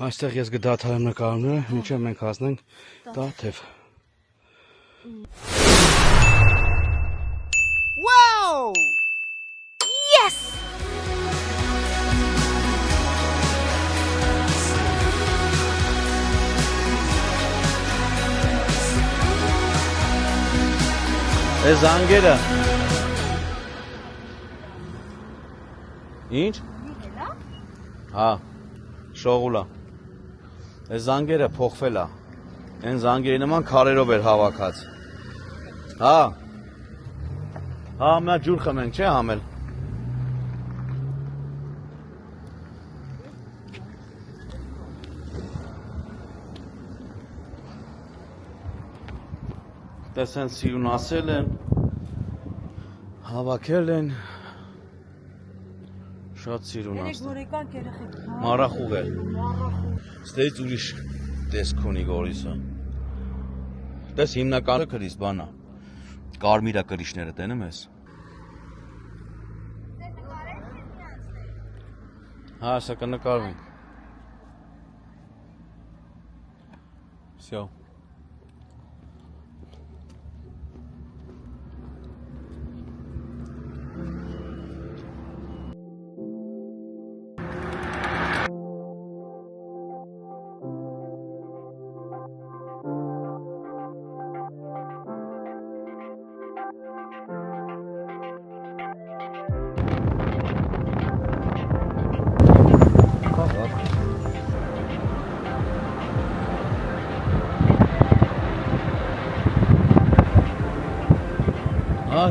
Այստեղ ես կդադարեմ նկարները, մինչև մենք հասնենք Տաթև։ Wow! Yes! Է զանգերը։ Ինչ։ Հա, շողուլա։ Է զանգերը փոխվել է։ Այն զանգերի նման քարերով էր հավաքած։ Հա։ Հա, մա ջուր խմենք, չէ՞ համել։ Տեսեն սիրուն ասել են, հավաքել են, շատ սիրուն ասել։ Մարախուղ է։ Ստեից ուրիշ տեսք ունի Գորիսը։ Տես հիմնականը կրիս բանա։ Կարմիրա կրիշները տենում ես։ Հա, սա կնկարվենք։ Всё։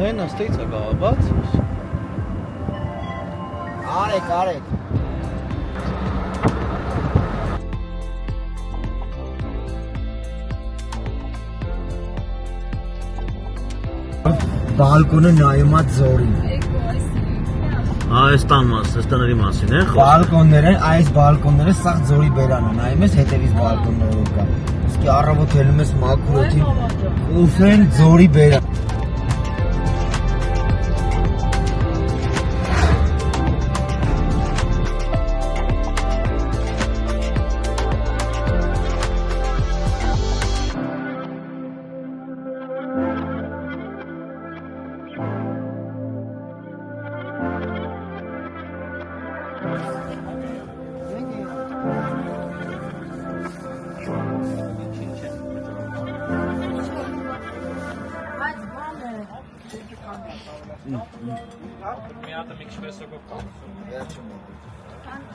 Հեն աստեից է գաղաբաց։ Արեք։ Բալկոնը նայում է ձորին։ Այս տաների մասին է։ Բալկոնները, այս բալկոնները սաղ ձորի բերան է, նայում ես հետևից բալկոններով կա։ Իսկ առավոտ հելում ես մաքրոթին, ուֆեն ձորի բերան։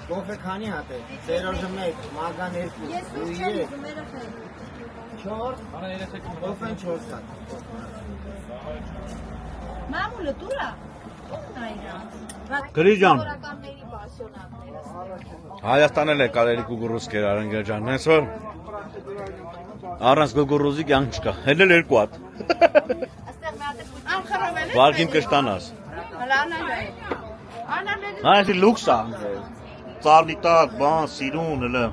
Կոֆե քանի հատ է, ծերոժը մեկ, մագան երկու, ու երեք, 4, կոֆեն 4 հատ։ Մամուլը տուրա։ Գրի ջան։ Հայաստանել է կարելի գուգուրուզ կեր արենգեր ջան, նես որ առանց գուգուրուզի կյանք չկա, հելել երկու հատ։ Վարգիմ կշտանաս։ Այս լուքս է, ծառնի տակ, բան, սիրուն, հլը։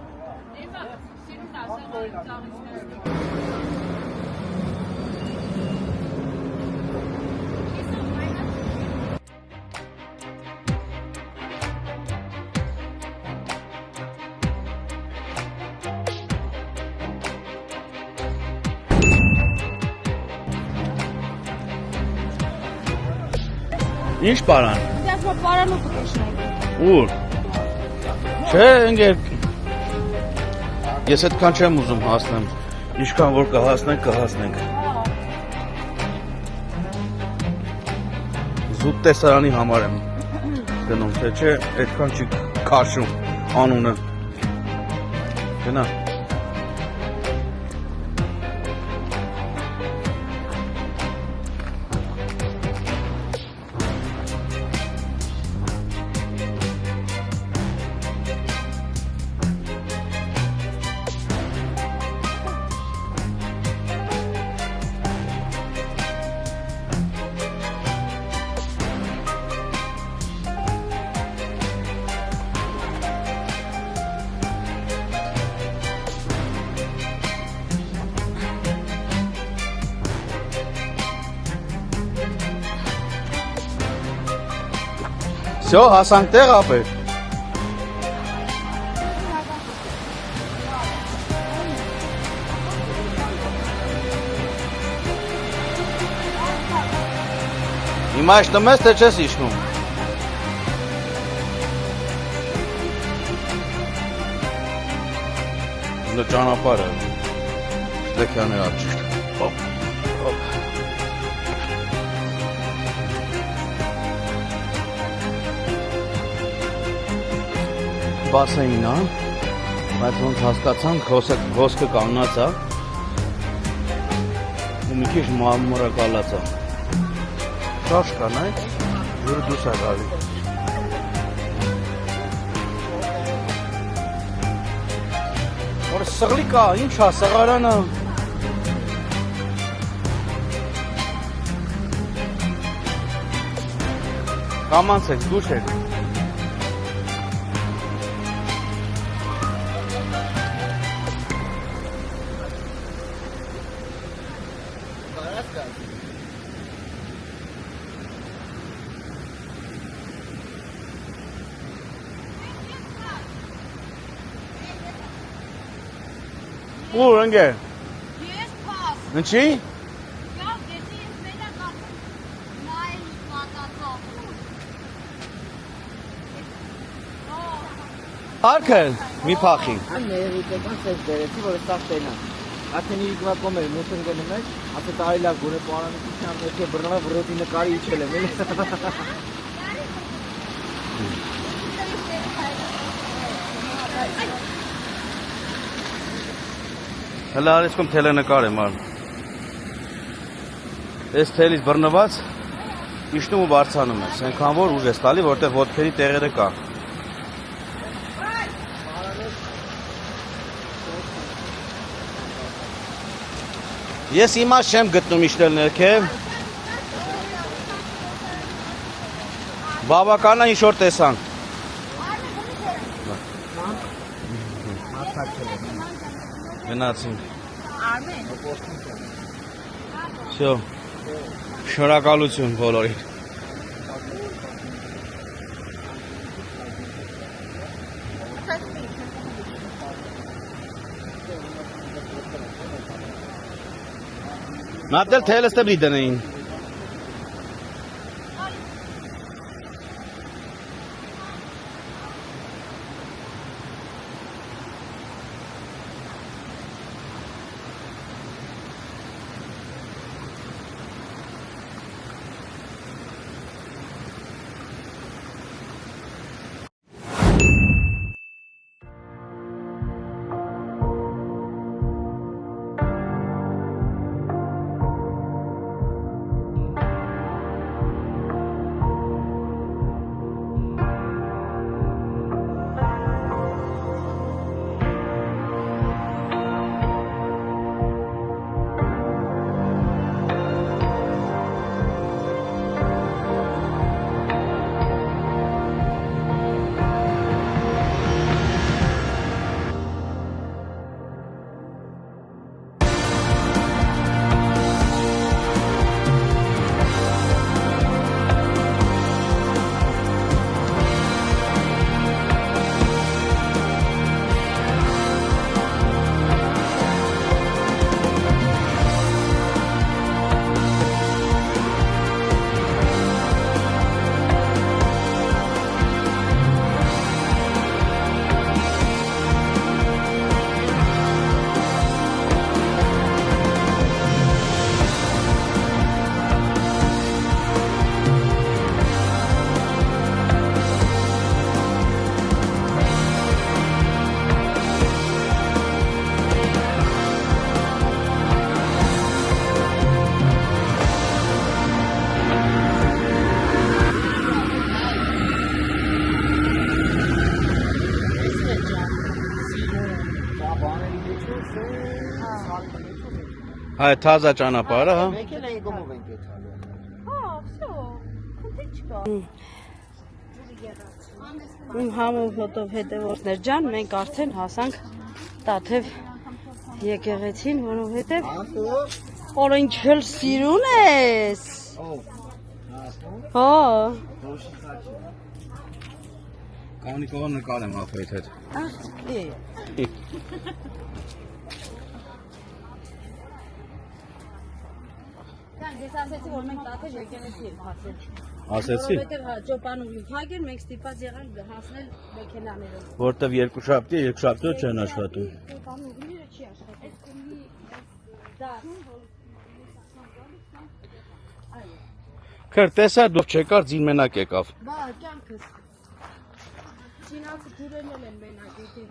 Ինչ պարան։ Դες պարանը կտեսնենք։ Ուր։ Չէ, ընկեր։ Ես այդքան չեմ ուզում հասնեմ։ Ինչքան որ կհասնենք։ Զուտ տեսարանի համար եմ գնում, թե չէ, այդքան չի քաշում անունը։ Գնա։ Всё, հասանք տեղ ապեր։ Հիմա իշտում ես, թե չես իշտում։ Դա ճանապարհը։ Ստեքյանները ճիշտ։ Հոպ, հոպ։ Բասեին, հա։ Բայց ոնց հասկացանք, ոսկը կանգնած է։ Ու մի քիչ մամորակալած է։ Շարժ կա, նայ։ Ջուրը դուրս է գալի։ Որ սղլի կա, ինչ է, սղարանը։ Կամանցեք, դուշ եք։ Ուր ընկեր։ Ես փաս։ Ինչի։ Գավ դեպի ես մենակ նայել մատածով։ Արքը մի փախի։ Ներիկական սեզ դերեցի, որ ստաղ տենա։ Արդեն իր գվակում էր մութն գնում էր, ասե տարի լավ գունե պարանիկության մեջ է բրնավա վրոտի նկարի իչել եմ, Հələ արեցքում թելենկար եմ ար։ Ես թելից բռնված իշտում ու բարձանում ես, ենքան որ ուժ ես տալի, որտեղ ոտքերի տեղերը կա։ Ես իմաց չեմ գտնում իշտել ներքև։ Բավականա ինչ-որ տեսանք։ Գնացինք։ Всё։ Շնորհակալություն բոլորին։ Նատել թելը ստեբլի դնեին։ Հայ թազա ճանապարհը, հա։ Եկել էին գումով ենք եթալու։ Հա, всё։ Քնի չկա։ Իմ համով հոտով հետևորդներ ջան, մենք արդեն հասանք Տաթև եկեղեցին, որովհետև օրինչ էլ սիրուն ես։ Հա։ Կանիկով նկարեմ հապետ հետ։ Ահ, Ես ասեցի, որ մենք տաթև եկեղեցի ենք հասել։ Ասեցի, Որովհետև հա ճոպանուղի փակ էր, մենք ստիպված եղանք հասնել մեքենաներով։ որտեվ երկուշաբթի չեն աշխատում։ Ճոպանուղիները չի աշխատում։ Քեր տեսա դու չեկար ձին մենակ եկավ։ Բա կյանքս։ Չինացի դուրեն են մենակ եկե։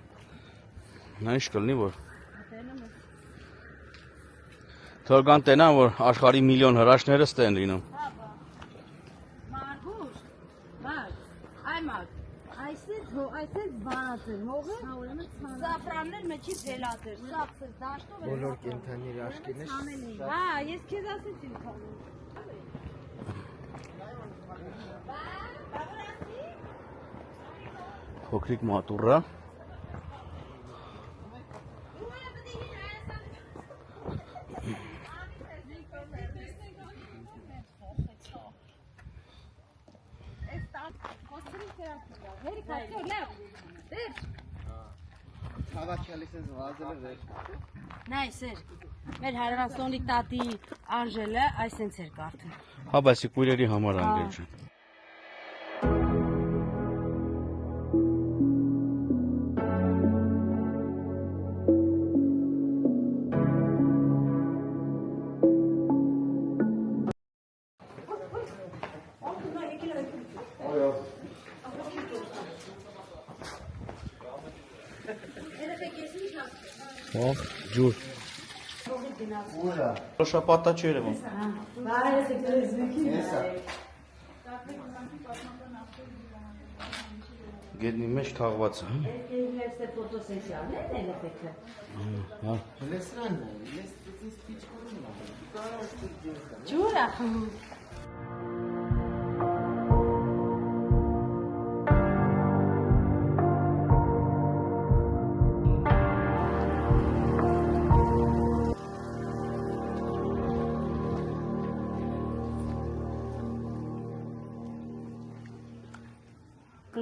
Նա ինչ կլինի որ։ Թորգան տենան որ աշխարհի միլիոն հրաշքները ստեն լինում։ Մարգուս, բակ, այ մարդ, այսպես բանած էր, հողը, սաֆրաններ մեջի փելած էր, սապսը, դաշտով էր։ Բոլոր կենթանի հրաշքինը Հա, ես քեզ ասեցի քանի։ Փոքրիկ մատուռա։ Նայ սեր, մեր հարևանսոնի տատի Անժելը այսենց էր կարդում։ Հա, բայց քույրերի համար անգել չէ։ Ող, ջուր։ Շապատա չի երևում։ Գետնի մեջ թաղված է։ Հա։ Ջուր ախմ։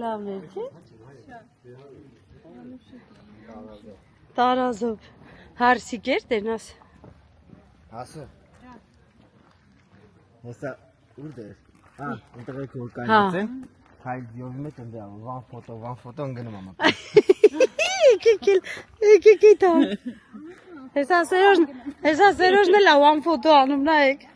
Լավն է, չէ՞։ Տարազով հարսիկ էր տենաս։ Ասը։ Հեսա ուր դեր։ Այնտեղ եք որ կանից են։ Հայ դիովի մեջ ընդրա one photo ընկնում ամա։ Եկի տա։ Հեսա Սերոժն էլ one photo անում նայեք։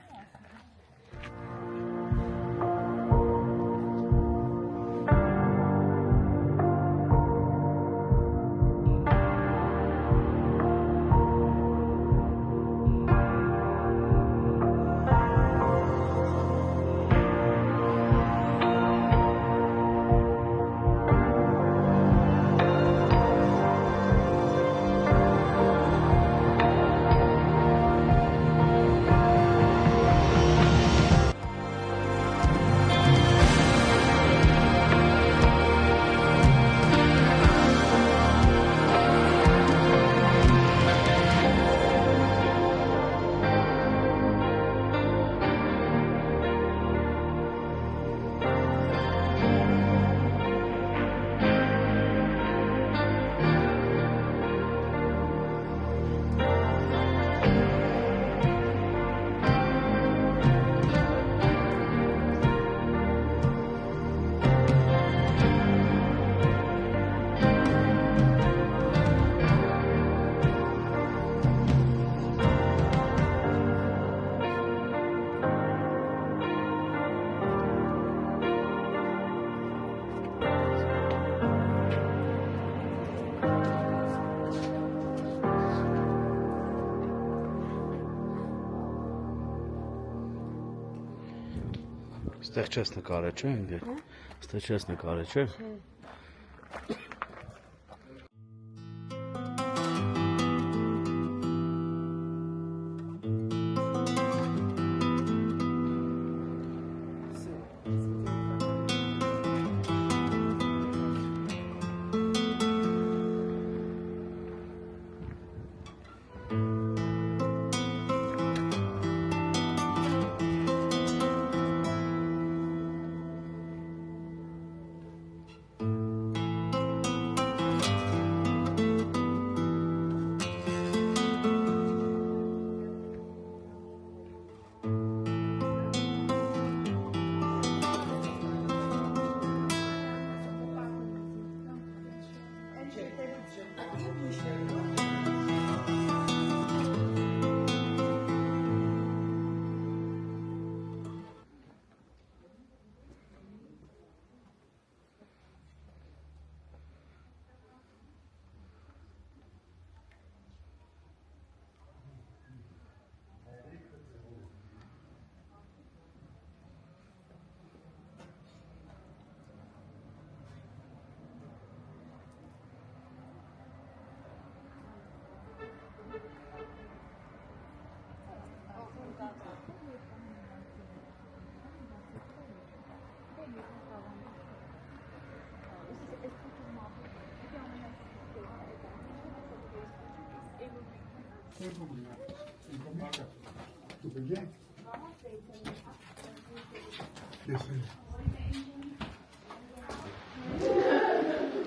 Ստեղ չես նկարել, չէ՞, ինքը։ Ստեղ չես նկարել, չէ՞։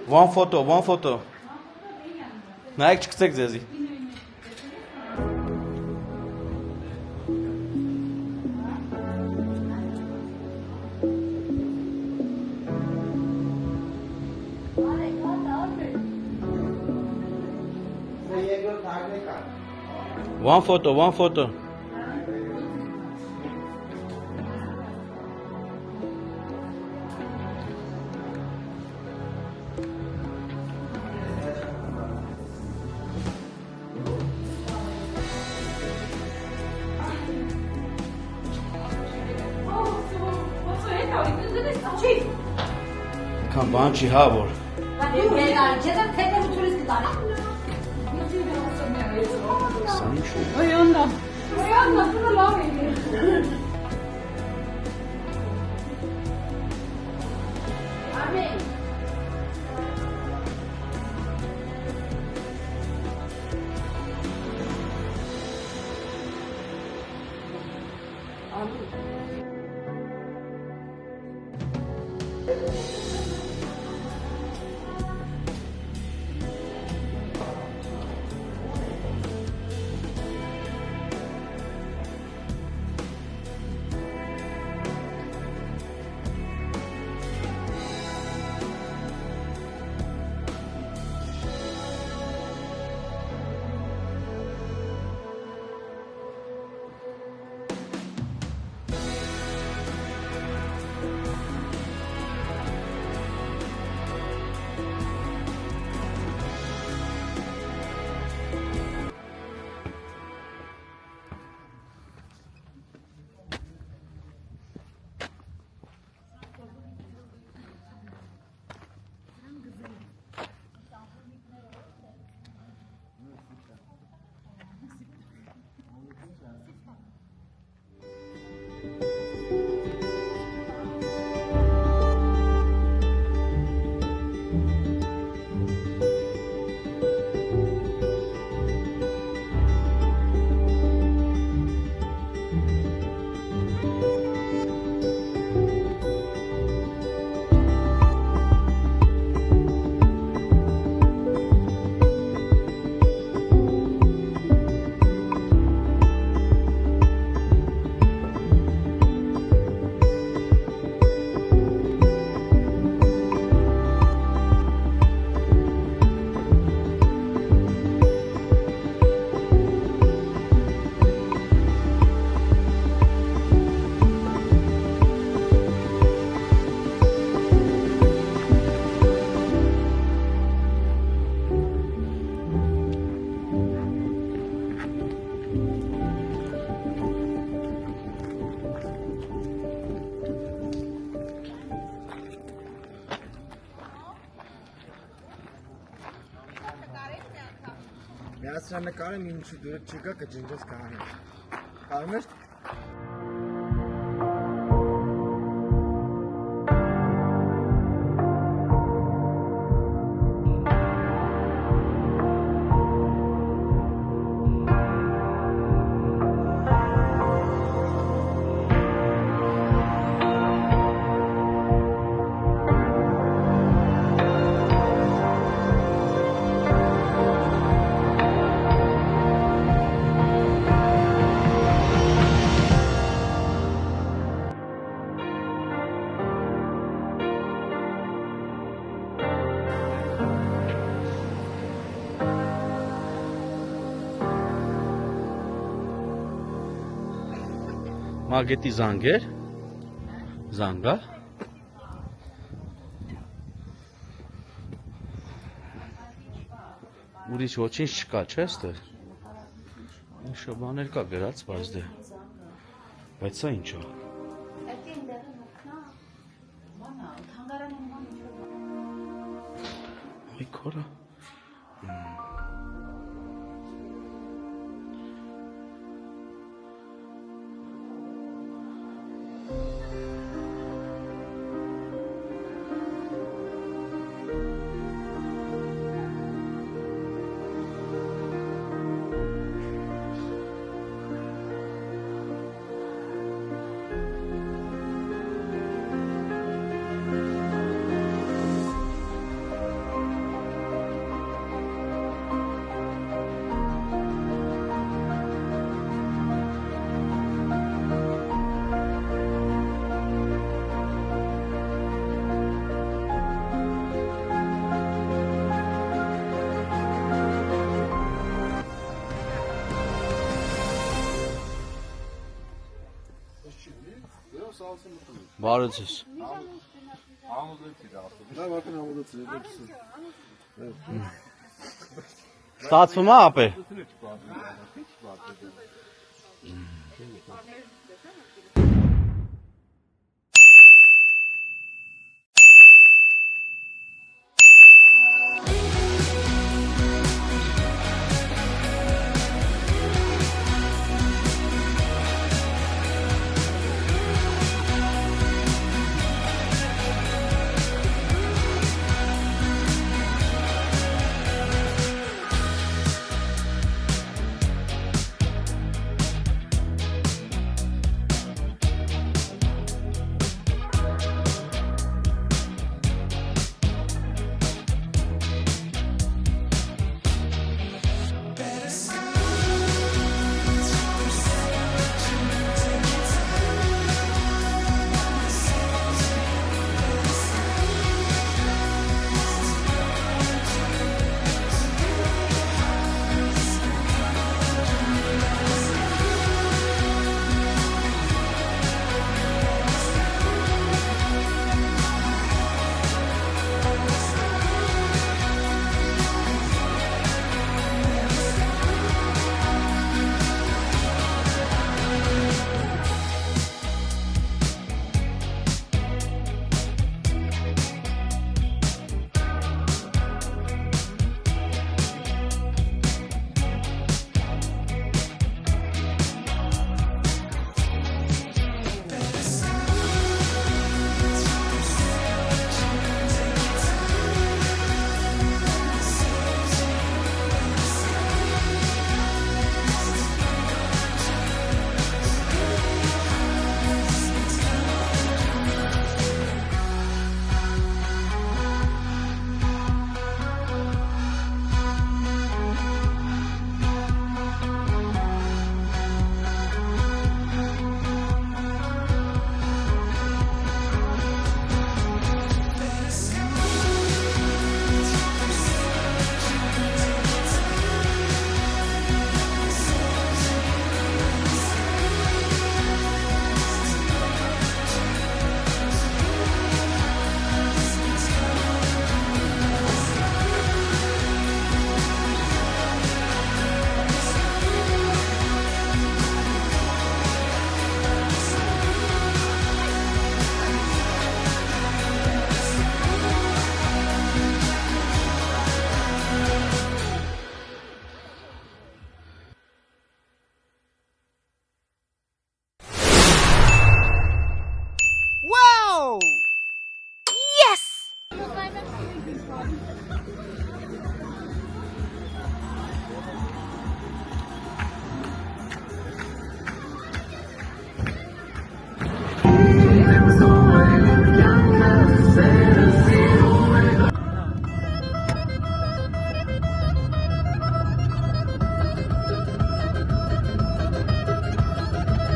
One photo. Նայեք չգցեք ձեզի։ One photo. Քան բան չի հա որ։ Սա ինչ է։ Միացրանկարը մինչի դուրը չկա կջնջես կանես։ Կարում ես Մագետի զանգեր, զանգա, ուրիշ ոչինչ չկա, չէ՞ ստեղ, ինչ բաներ կա գրած, բայց սա ինչ է, այ քորա, Բարոցես։ Ստացվում է ապե։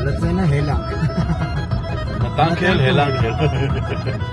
Լծենը հելանք։ Մտանք էլ, հելանք էլ։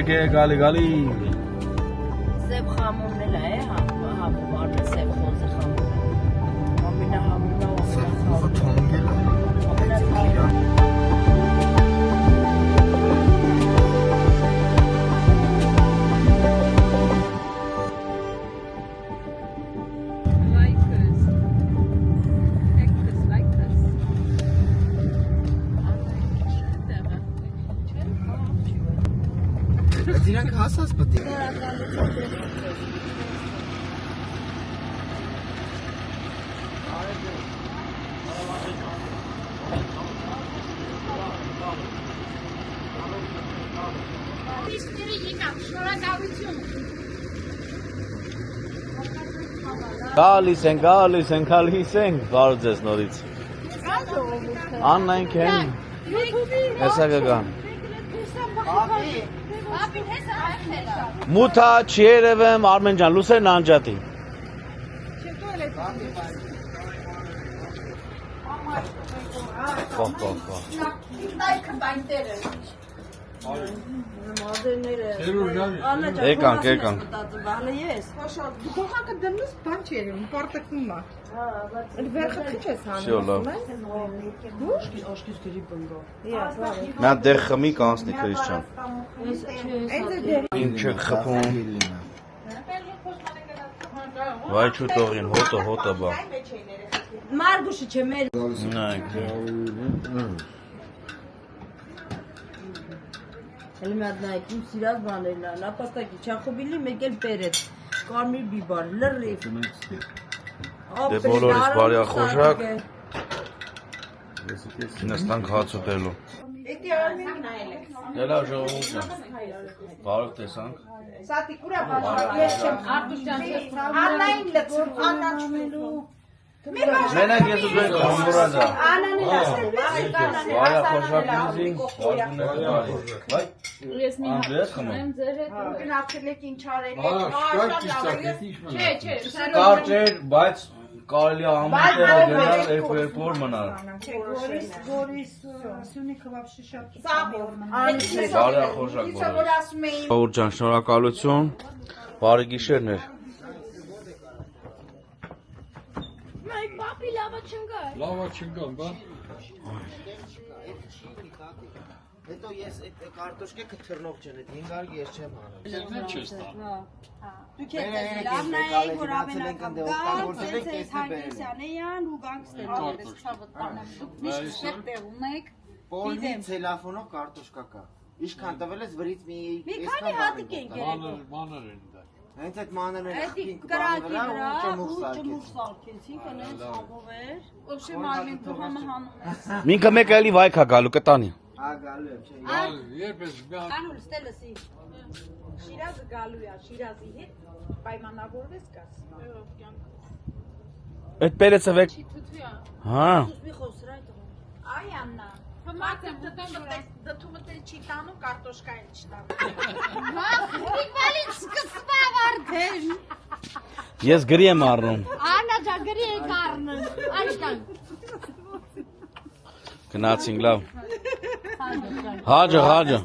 Գե գալի գալի։ Սև խամուրն էլ է, համում արմեն սև խոզը խամուրը։ Ամենահամուրն է, Սերխոզը թոնգել է։ Բայց իրանք հասած պետք է։ Գալիս են, բարով ձեզ նորից։ Աննայինք են, հեսա գգան։ Ապին հեսա այդքելա։ Մութա չի երևեմ, Արմեն ջան, լուսերն անջատի։ Այդքը բայտերը։ մազերները։ Եկանք։ Բանը ես։ Դուքակը դնես բան չի երևում, պարտակում է։ Վերքը քիչ ես Всё, լավ։ հանում։ Նա դեր խմի կանցնի Քրիստիան։ Ինչը խփում։ Վայ չուտողին, հոտը բա։ Մարգուշը չէ մեր։ Նայք։ Հələ մի հատ նայեք, իմ սիրած բաներն են, ապաստակի, չախոբիլի մեկ էլ պերետ, կարմիր բիբար, լրիվ։ Դե բոլորիս բարի ախորժակ։ Նստանք հաց ուտելու։ Դելա ժողովուրդ ջան։ Բարով տեսանք։ Սատիկ ուրա բաժան։ Աննային լծում, Աննան չմելու։ Մենակ ես ուզում եմ համբուրազա։ Աննանի լասել, Բարի ախորժակինիզին, վայ։ Ես մի Անդրես խմում։ ձեր հետ գնացել եք ինչ արել եք։ չէ, Կարճ էր, բայց կարելի է ամուտը գնալ երկու օր մնալ։ Գորիս Սյունիքը вообще շատ Բարի ախորժակ բոլորիս։ Ժողովուրդ ջան, շնորհակալություն։ Բարի գիշերներ։ Մայ պապի լավա չնգա։ Հետո ես այդ կարտոշկեքը թռնող չեն, այդ 500 ես չեմ արել։ Դուք եք լավ նայեք, որ ամենակապ գան, ծենց է Թանգեսյանեյան ու գանգստերները։ Միշտ ստեղ տեղում եք։ Պոլնի տելեֆոնով կարտոշկա կա։ Ինչքան տվել ես վրից մի քանի հատիկ են գերել։ Հենց այդ մանրերը Այդ կրակի վրա ու ճմուր սարքեցինք, այնց ապով էր։ Ոբշե մարմին փոխամը հանում ես։ Մինքը մեկը էլի վայքա գալու կտանի։ Ագալու եմ, չէ։ Կանուլ ստելսի։ Շիրազը գալու է, Շիրազի հետ պայմանավորվես կաս։ Այդ պերեցը վեք։ Թութուя։ Հա։ Մի խոսրայ տղա։ Այ Աննա, Հմացեմ դտումը դե չի տանում, կարտոշկա էլ չտանում։ Իվալին սկսվավ արդեն։ Ես գրի եմ առնում։ Անա ջագրի եք առնում։ Այստան։ Գնացինք լավ։ Հաջը։ Հաջը։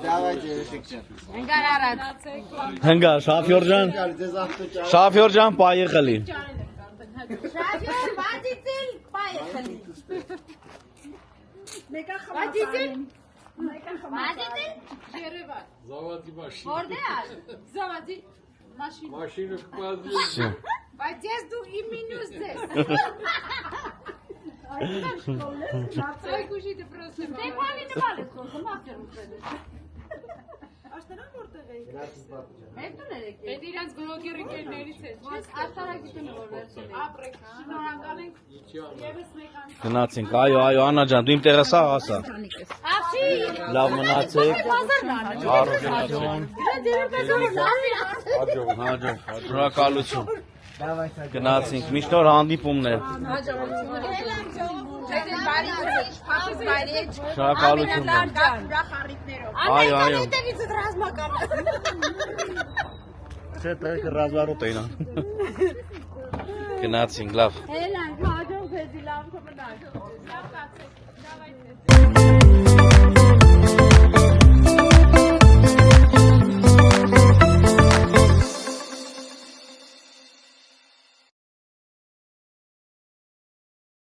Դավայ ջերեշիկ չեմ։ Ընկար արած։ Հնգա, Շաֆյոր ջան։ Ձեզ աղբը Շաֆյոր ջան, պայը խլի։ Շաֆյոր բացիցիլ պայխելի։ Մեկա Բացիցիլ։ խմացարին։ Բացիցիլ։ Երևան։ Заводи машину. Որտե՞ղ։ Զավադի մաշին։ Машину клади. Բայց ես դու իմ մինուս ձեզ։ Ай, кушайте просто. Ты пани не валишь, сколько мастер успели. Աշտարան որտեղ էի։ Эту ներեք։ Այդ իրանց բլոգեր ընկերներից է։ Ես աշտարակիտում որ վերցրել։ Ապրեք, շնորհակալ ենք։ Եվս մեկ անգամ։ Գնացինք, այո, Աննա ջան, դու իմ տեղը սա ասա։ Ախի։ Լավ մնացեք։ Բազարնան։ Առողջություն։ Հաջող։ Շնորհակալություն։ Գնացինք, միշտ օր հանդիպումներ։ Շնորհակալություն։ Այո։ Դեվից ռազմական։ Չէ, տեղը ռազմարոտ էին։ Գնացինք, լավ։ Հելան, հաջող բեդի լավ կմնաք։ Լավ կացեք։ Դավայ։